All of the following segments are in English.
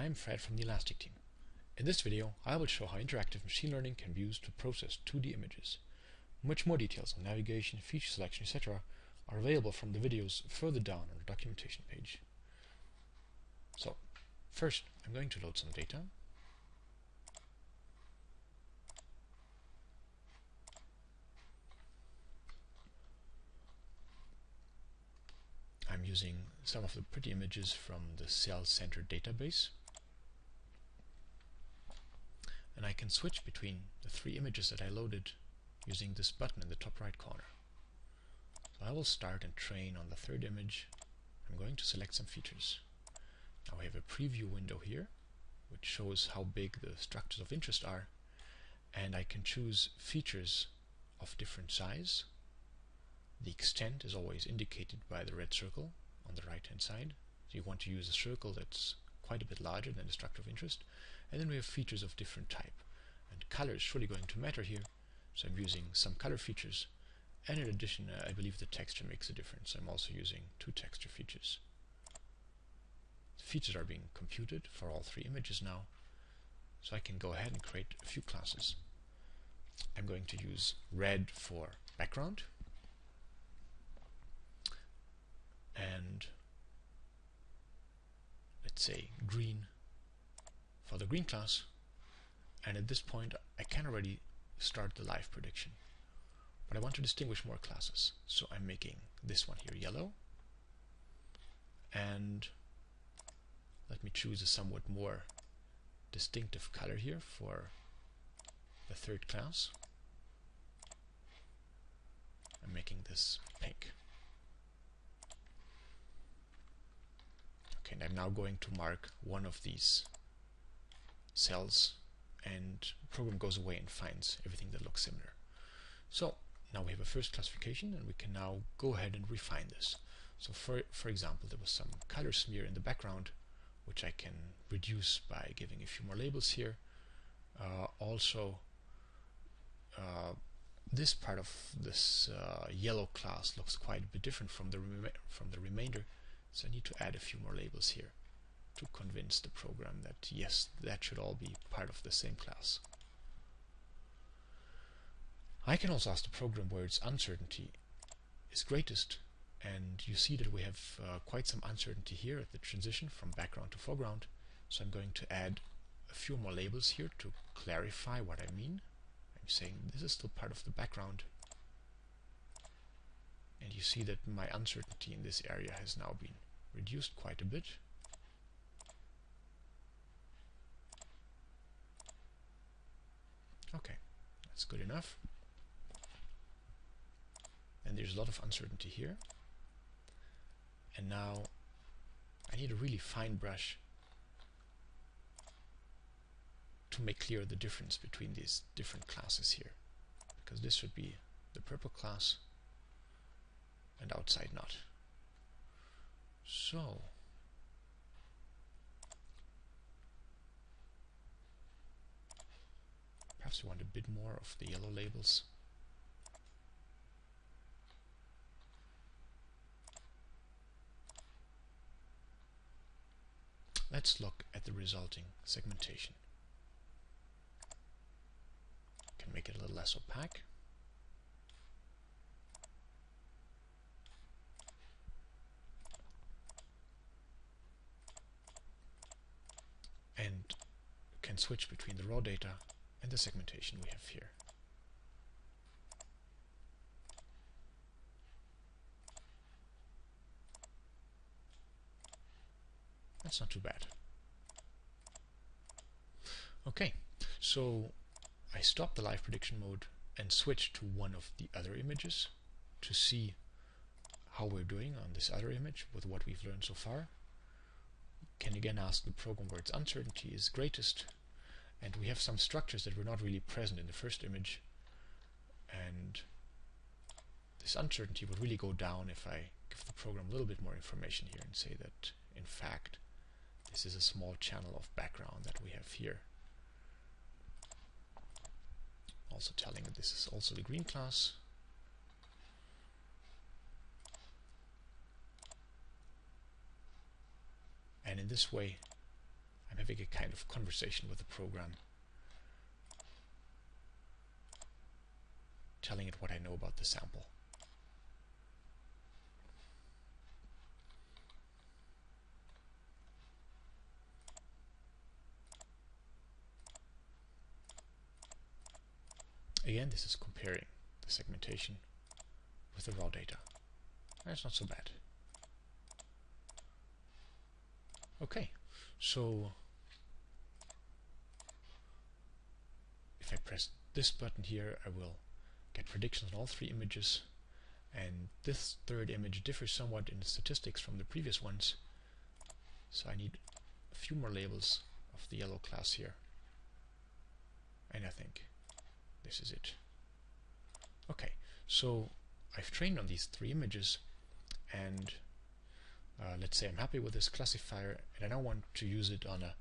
I'm Fred from the Elastic team. In this video, I will show how interactive machine learning can be used to process 2D images. Much more details on navigation, feature selection, etc. are available from the videos further down on the documentation page. So, first I'm going to load some data. I'm using some of the pretty images from the cell-centered database. And I can switch between the 3 images that I loaded using this button in the top right corner. So I will start and train on the 3rd image. I'm going to select some features. Now we have a preview window here, which shows how big the structures of interest are, and I can choose features of different size. The extent is always indicated by the red circle on the right hand side. So you want to use a circle that's quite a bit larger than the structure of interest. And then we have features of different type. And color is surely going to matter here, so I'm using some color features. And in addition, I believe the texture makes a difference. I'm also using 2 texture features. The features are being computed for all 3 images now, so I can go ahead and create a few classes. I'm going to use red for background, and let's say green for the green class. And at this point I can already start the live prediction, but I want to distinguish more classes, so I'm making this one here yellow, and let me choose a somewhat more distinctive color here for the 3rd class. I'm making this pink. Okay, and I'm now going to mark one of these cells, and the program goes away and finds everything that looks similar. So now we have a first classification, and we can now go ahead and refine this. So for example, there was some color smear in the background, which I can reduce by giving a few more labels here. This part of this yellow class looks quite a bit different from the remainder, so I need to add a few more labels here to convince the program that yes, that should all be part of the same class. I can also ask the program where its uncertainty is greatest, and you see that we have quite some uncertainty here at the transition from background to foreground, so I'm going to add a few more labels here to clarify what I mean. I'm saying this is still part of the background, and you see that my uncertainty in this area has now been reduced quite a bit. Okay, that's good enough. And there's a lot of uncertainty here. And now I need a really fine brush to make clear the difference between these different classes here, because this should be the purple class and outside not. So perhaps we want a bit more of the yellow labels. Let's look at the resulting segmentation. Can make it a little less opaque. And can switch between the raw data and the segmentation we have here. That's not too bad. Okay, so I stopped the live prediction mode and switched to one of the other images to see how we're doing on this other image with what we've learned so far. Can again ask the program where its uncertainty is greatest, and we have some structures that were not really present in the first image, and this uncertainty would really go down if I give the program a little bit more information here and say that in fact this is a small channel of background that we have here. Also telling that this is also the green class. And in this way I'm having having a kind of conversation with the program, telling it what I know about the sample. Again, this is comparing the segmentation with the raw data. That's not so bad. Okay, so if I press this button here, I will get predictions on all three images, and this third image differs somewhat in the statistics from the previous ones, so I need a few more labels of the yellow class here, and I think this is it. Okay, so I've trained on these three images, and let's say I'm happy with this classifier, and I now want to use it on a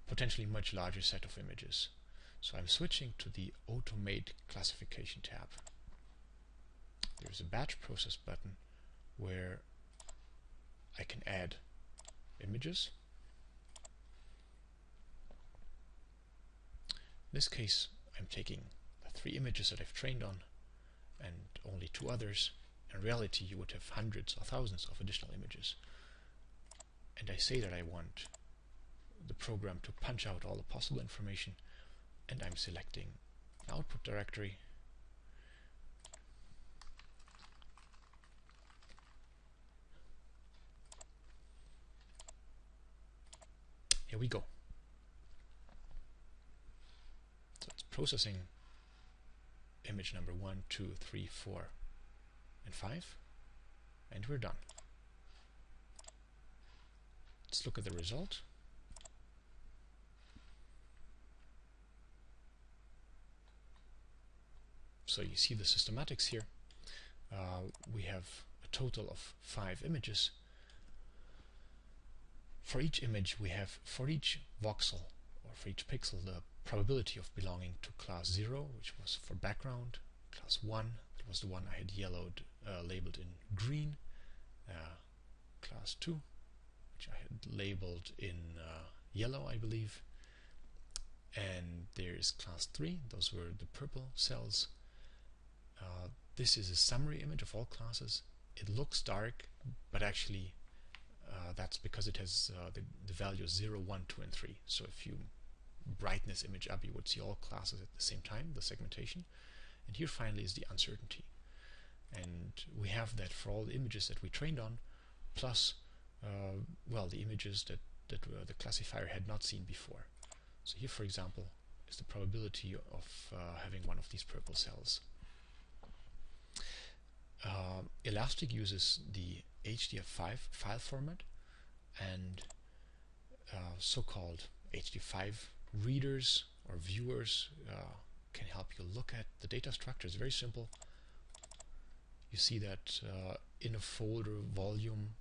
potentially much larger set of images. So I'm switching to the Automate Classification tab. There's a Batch Process button where I can add images. In this case, I'm taking the three images that I've trained on and only two others. In reality, you would have hundreds or thousands of additional images. And I say that I want the program to punch out all the possible information, and I'm selecting the output directory. Here we go. So it's processing image number 1, 2, 3, 4, and 5, and we're done. Let's look at the result. So you see the systematics here. We have a total of 5 images. For each image we have, for each voxel or for each pixel, the probability of belonging to class 0, which was for background, class 1, that was the one I had labeled in green, class 2, which I had labeled in yellow, I believe, and there is class 3, those were the purple cells. This is a summary image of all classes. It looks dark, but actually that's because it has the values 0, 1, 2, and 3. So if you brighten this image up, you would see all classes at the same time, the segmentation. And here finally is the uncertainty. And we have that for all the images that we trained on, plus well, the images that the classifier had not seen before. So here, for example, is the probability of having one of these purple cells. Ilastik uses the HDF5 file format, and so-called HDF5 readers or viewers can help you look at the data structure. It's very simple. You see that in a folder volume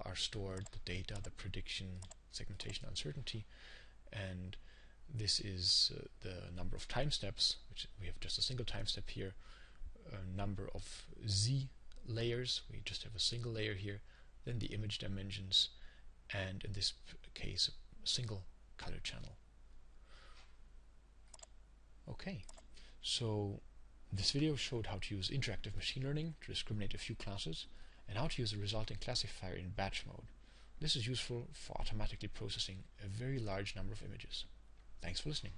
are stored the data, the prediction, segmentation, uncertainty, and this is the number of time steps, which we have just a single time step here, a number of Z layers, we just have a single layer here, then the image dimensions, and in this case a single color channel. Okay, so this video showed how to use interactive machine learning to discriminate a few classes, and how to use the resulting classifier in batch mode. This is useful for automatically processing a very large number of images. Thanks for listening.